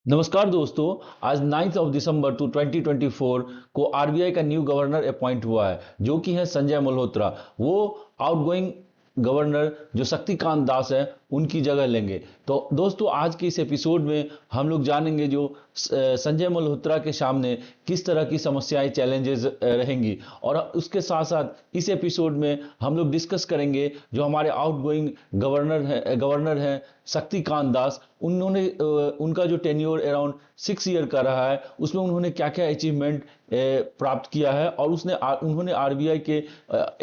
नमस्कार दोस्तों। आज 9 दिसंबर 2024 को आरबीआई का न्यू गवर्नर अपॉइंट हुआ है, जो कि है संजय मल्होत्रा। वो आउटगोइंग गवर्नर जो शक्तिकांत दास है उनकी जगह लेंगे। तो दोस्तों, आज के इस एपिसोड में हम लोग जानेंगे जो संजय मल्होत्रा के सामने किस तरह की समस्याएं चैलेंजेस रहेंगी, और उसके साथ साथ इस एपिसोड में हम लोग डिस्कस करेंगे जो हमारे आउटगोइंग गवर्नर हैं शक्तिकांत दास। उनका जो टेन्योर अराउंड 6 ईयर का रहा है, उसमें उन्होंने क्या क्या अचीवमेंट प्राप्त किया है, और उन्होंने आरबीआई के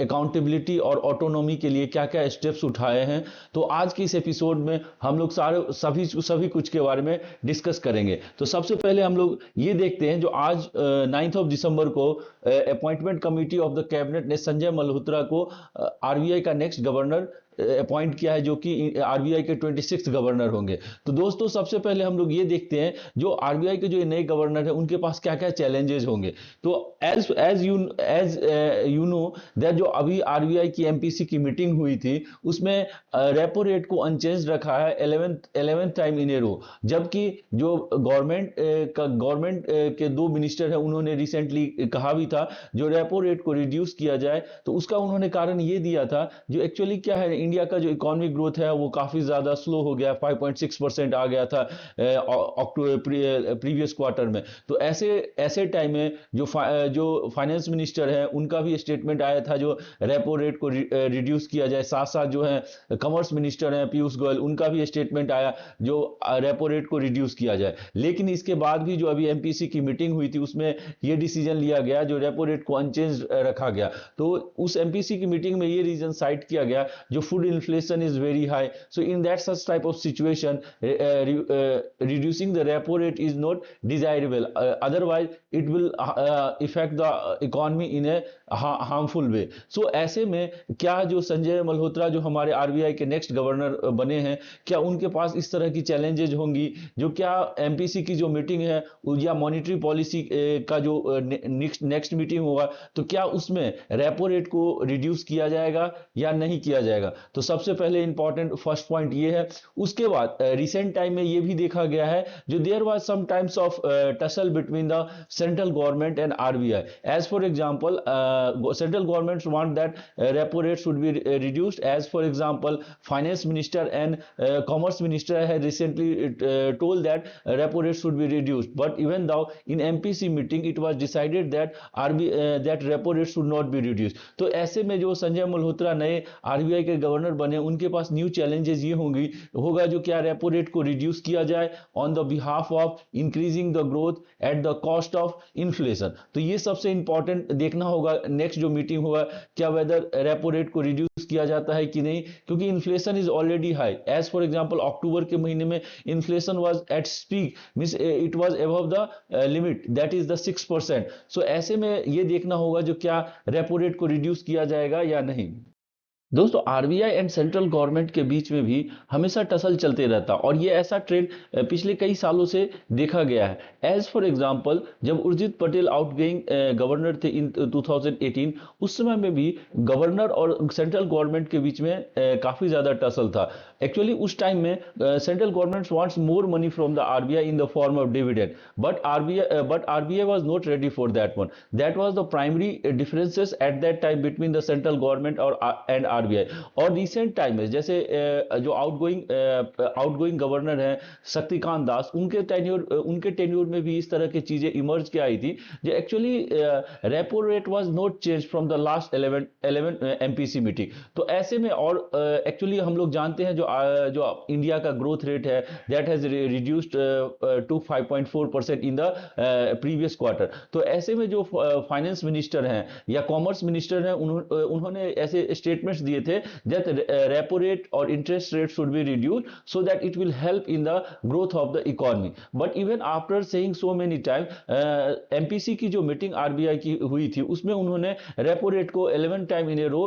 अकाउंटेबिलिटी और ऑटोनॉमी के लिए क्या क्या स्टेप्स उठाए हैं। तो आज के इस एपिसोड में हम लोग सारे सभी सभी कुछ के बारे में डिस्कस करेंगे। तो सबसे पहले हम लोग ये देखते हैं जो आज 9 दिसंबर को appointment committee of the cabinet ने संजय मल्होत्रा को आरबीआई का नेक्स्ट गवर्नर अपॉइंट किया है, जो कि आरबीआई के 26 गवर्नर होंगे। तो दोस्तों, सबसे पहले हम लोग ये देखते हैं जो आरबीआई के जो नए गवर्नर है उनके पास क्या क्या चैलेंजेस होंगे। तो as as you know that जो अभी आरबीआई की एमपीसी की मीटिंग हुई थी, उसमें रेपो रेट को अनचेंज रखा है 11th टाइम इन ए रो। जबकि जो गवर्नमेंट के दो मिनिस्टर हैं, उन्होंने रिसेंटली कहा भी था जो रेपो रेट को रिड्यूस किया जाए। तो उसका उन्होंने कारण ये दिया था, जो एक्चुअली क्या है, इंडिया का जो इकोनॉमिक ग्रोथ है वो काफी ज्यादा स्लो हो गया, 5.6% आ गया था अक्टूबर प्रीवियस क्वार्टर में। तो ऐसे ऐसे टाइम में जो फाइनेंस मिनिस्टर है उनका भी स्टेटमेंट आया था जो रेपो रेट को रिड्यूस किया जाए। साथ साथ जो है कॉमर्स मिनिस्टर है पीयूष गोयल, उनका भी स्टेटमेंट आया जो रेपो रेट को रिड्यूस किया जाए। लेकिन इसके बाद भी जो अभी एमपीसी की मीटिंग हुई थी, उसमें यह डिसीजन लिया गया जो रेपो रेट को अनचेंज रखा गया। तो उस एमपीसी की मीटिंग में ये रीजन साइट किया गया जो food inflation is very high, so in that such type of situation reducing the repo rate is not desirable, otherwise it will affect the economy in a harmful way. So ऐसे में क्या जो संजय मल्होत्रा जो हमारे RBI के next governor बने हैं, क्या उनके पास इस तरह की चैलेंजेज होंगी? जो क्या एमपीसी की जो मीटिंग है या मॉनिटरी पॉलिसी का जो नेक्स्ट मीटिंग होगा, तो क्या उसमें रेपो रेट को रिड्यूस किया जाएगा या नहीं किया जाएगा? तो सबसे पहले इंपॉर्टेंट फर्स्ट पॉइंट ये है। उसके बाद रिसेंट टाइम में ये भी देखा गया है जो there was some times of tussle between the central government and RBI. As for example, central government want that repo rate should be reduced. As for example, finance minister and commerce minister had recently told that repo rate should be reduced, but even though in MPC meeting it was decided that that repo rate should not be reduced। तो ऐसे में जो संजय मल्होत्रा नए RBI के governor बने, उनके पास new challenges ये होगा जो क्या रेपो रेट को रिड्यूस किया जाए on the behalf of increasing the growth at the cost of inflation. तो ये सबसे इंपॉर्टेंट देखना होगा नेक्स्ट जो मीटिंग होगा, क्या वेदर रेपो रेट को रिड्यूस किया जाता है कि नहीं, क्योंकि inflation is already high. As for example, अक्टूबर के महीने में inflation was at peak, means it was above the limit, that is the 6%। So ऐसे में ये देखना होगा जो क्या रेपो रेट को रिड्यूस किया जाएगा या नहीं। दोस्तों, आरबीआई एंड सेंट्रल गवर्नमेंट के बीच में भी हमेशा टसल चलते रहता, और ये ऐसा ट्रेंड पिछले कई सालों से देखा गया है। एज फॉर एग्जांपल, जब उर्जित पटेल आउटगोइंग गवर्नर थे इन 2018, उस समय में भी गवर्नर और सेंट्रल गवर्नमेंट के बीच में काफी ज्यादा टसल था। एक्चुअली उस टाइम में central government wants more money from the RBI in the form of dividend, but RBI was not ready for that one. That was the primary differences eight that time between the central government और and RBI. और recent time में जैसे जो outgoing governor हैं शक्तिकांत दास, उनके tenure में भी इस तरह की चीजें इमर्ज क्या आई थी, जो actually repo rate was not change from the last 11 MPC meeting. तो ऐसे में, और एक्चुअली हम लोग जानते हैं जो इंडिया का ग्रोथ रेट है, that has reduced to 5.4% in the previous quarter. तो ऐसे में जो फाइनेंस मिनिस्टर हैं या कॉमर्स मिनिस्टर हैं, उन्होंने ऐसे स्टेटमेंट्स दिए थे that repo rate or interest rate should be reduced so that it will help in the growth of the economy। but even after saying so many times, MPC की जो meeting RBI की हुई थी, उसमें उन्होंने repo rate को 11 time in ए रो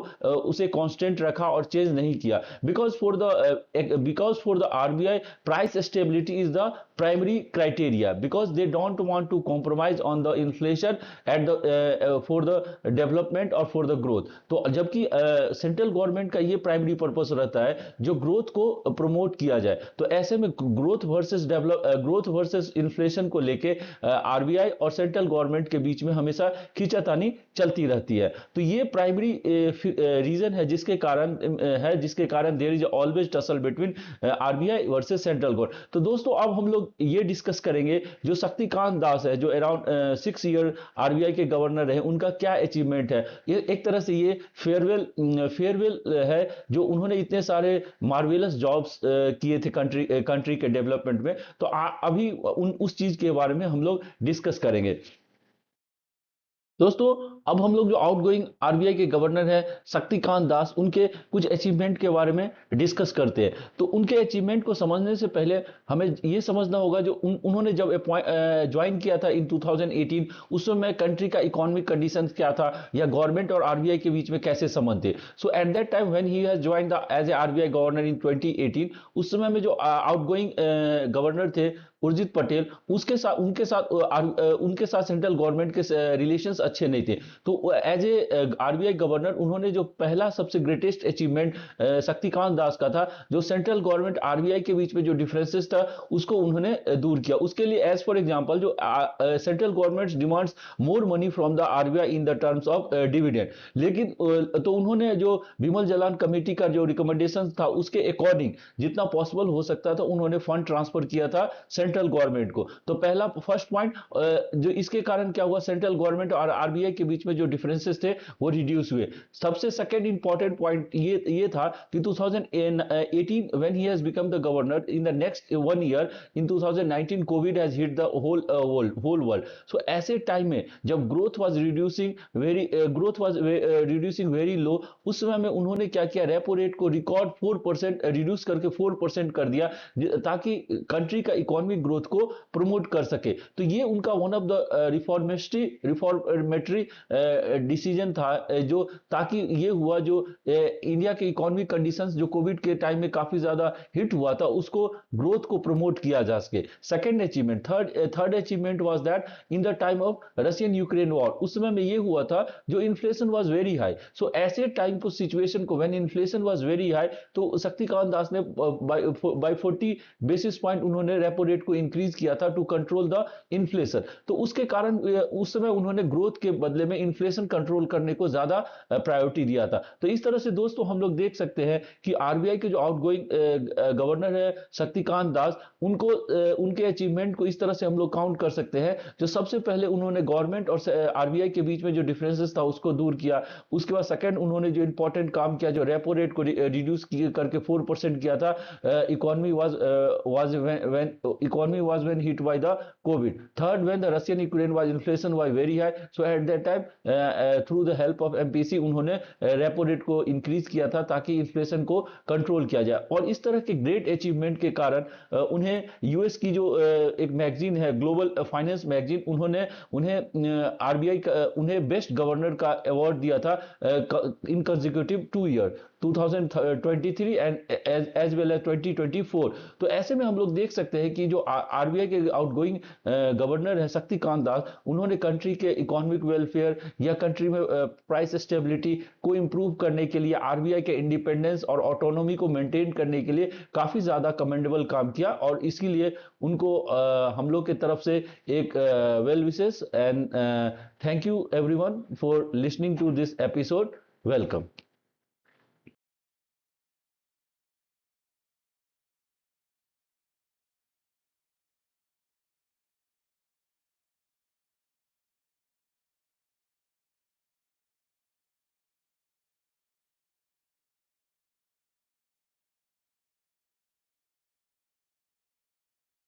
उसे constant रखा और चेंज नहीं किया। Because for the RBI, price stability is the primary criteria, because they don't want to compromise on the inflation at the for the development or for the growth। तो जबकि central government का ये primary purpose रहता है जो growth को promote किया जाए। तो ऐसे में ग्रोथ वर्सेस इन्फ्लेशन को लेके आरबीआई और सेंट्रल गवर्नमेंट के बीच में हमेशा खींचातानी चलती रहती है। तो ये प्राइमरी रीजन है जिसके कारण there is always tussle between RBI versus central government. तो दोस्तों अब हम लोग ये डिस्कस करेंगे जो शक्तिकांत दास है, जो अराउंड 6 ईयर आरबीआई के गवर्नर रहे, उनका क्या अचीवमेंट है। ये एक तरह से ये फेयरवेल है जो उन्होंने इतने सारे मार्वेलस जॉब्स किए थे कंट्री के डेवलपमेंट में। तो अभी उस चीज के बारे में हम लोग डिस्कस करेंगे। दोस्तों अब हम लोग जो आउटगोइंग आरबीआई के गवर्नर है शक्तिकांत दास, उनके कुछ अचीवमेंट के बारे में डिस्कस करते हैं। तो उनके अचीवमेंट को समझने से पहले हमें ये समझना होगा जो उन्होंने जब ज्वाइन किया था इन 2018, उस समय कंट्री का इकोनॉमिक कंडीशन क्या था या गवर्नमेंट और आरबीआई के बीच में कैसे संबंध थे। So at that time when he has joined as a RBI governor in 2018, उस समय में जो आउटगोइंग गवर्नर थे उर्जित पटेल, उनके साथ सेंट्रल गवर्नमेंट के रिलेशंस अच्छे नहीं थे। तो एज ए आरबीआई गवर्नर उन्होंने जो पहला सबसे ग्रेटेस्ट अचीवमेंट शक्तिकांत दास का था, जो सेंट्रल गवर्नमेंट आरबीआई के बीच में जो डिफरेंसेस था उसको उन्होंने दूर किया। उसके लिए एज फॉर एग्जांपल जो central government demands more money from the RBI in the terms of dividend, लेकिन तो उन्होंने जो विमल जालान कमेटी का जो रिकमेंडेशन था उसके अकॉर्डिंग जितना पॉसिबल हो सकता था उन्होंने फंड ट्रांसफर किया था सेंट्रल गवर्नमेंट को। तो पहला फर्स्ट पॉइंट, जो इसके कारण क्या हुआ, सेंट्रल गवर्नमेंट और आरबीआई के बीच में जो डिफरेंसेस थे वो रिड्यूस हुए। सबसे सेकंड इंपॉर्टेंट पॉइंट ये था कि 2018 when he has become the governor, in the next 1 year in 2019 COVID has hit the whole world. So ऐसे टाइम में जब growth was reducing very low, उस समय में उन्होंने क्या किया, रेपो रेट को रिकॉर्ड 4% रिड्यूस करके 4% कर दिया ताकि कंट्री का इकोनॉमिक ग्रोथ को प्रमोट कर सके। तो ये उनका one of the reformatory decision था, जो ताकि ये हुआ जो इंडिया के इकोनॉमिक कंडीशंस जो कोविड के टाइम में काफी ज्यादा हिट हुआ था उसको ग्रोथ को प्रमोट किया जा सके। Second achievement, third achievement was that in the time of Russian Ukraine war, उस समय में ये हुआ था जो इन्फ्लेशन वाज वेरी हाई। सो ऐसे टाइम को सिचुएशन को when inflation was very high, तो शक्तिकांत दास ने बाय 40 बेसिस पॉइंट उन्होंने रेपो रेट को इंक्रीज किया था टू कंट्रोल द इन्फ्लेशन। तो उसके कारण उस समय उन्होंने ग्रोथ के बदले में इन्फ्लेशन कंट्रोल करने को ज्यादा प्रायोरिटी दिया था। तो इस तरह से दोस्तों हम लोग देख सकते हैं कि आरबीआई के जो आउटगोइंग गवर्नर है शक्तिकांत दास, उनके अचीवमेंट को इस तरह से हम लोग काउंट कर सकते हैं। जो सबसे पहले उन्होंने गवर्नमेंट और आरबीआई के बीच में जो डिफरेंसेस था उसको दूर किया। उसके बाद सेकंड उन्होंने जो इंपॉर्टेंट काम किया, जो रेपो रेट को रिड्यूस करके 4% किया था। Economy was when hit by the COVID. Third, when the Russian Ukraine was inflation was very high, so at that time through the help of MPC उन्होंने रेपो रेट को increase किया था ताकि inflation को control किया जाए। और इस तरह के ग्रेट अचीवमेंट के कारण उन्हें यूएस की जो एक मैगजीन है ग्लोबल फाइनेंस मैगजीन, उन्हें बेस्ट गवर्नर का अवार्ड दिया था in consecutive 2 year 2023 and as well as 2024। तो ऐसे में हम लोग देख सकते हैं कि जो आरबीआई के आउटगोइंग गवर्नर है शक्तिकांत दास, उन्होंने कंट्री के इकोनॉमिक वेलफेयर या कंट्री में प्राइस स्टेबिलिटी को इंप्रूव करने के लिए, आरबीआई के इंडिपेंडेंस और ऑटोनॉमी को मेंटेन करने के लिए काफी ज्यादा कमेंडेबल काम किया। और इसके लिए उनको हम लोग की तरफ से एक well wishes and thank you everyone for listening to this episode. Welcome.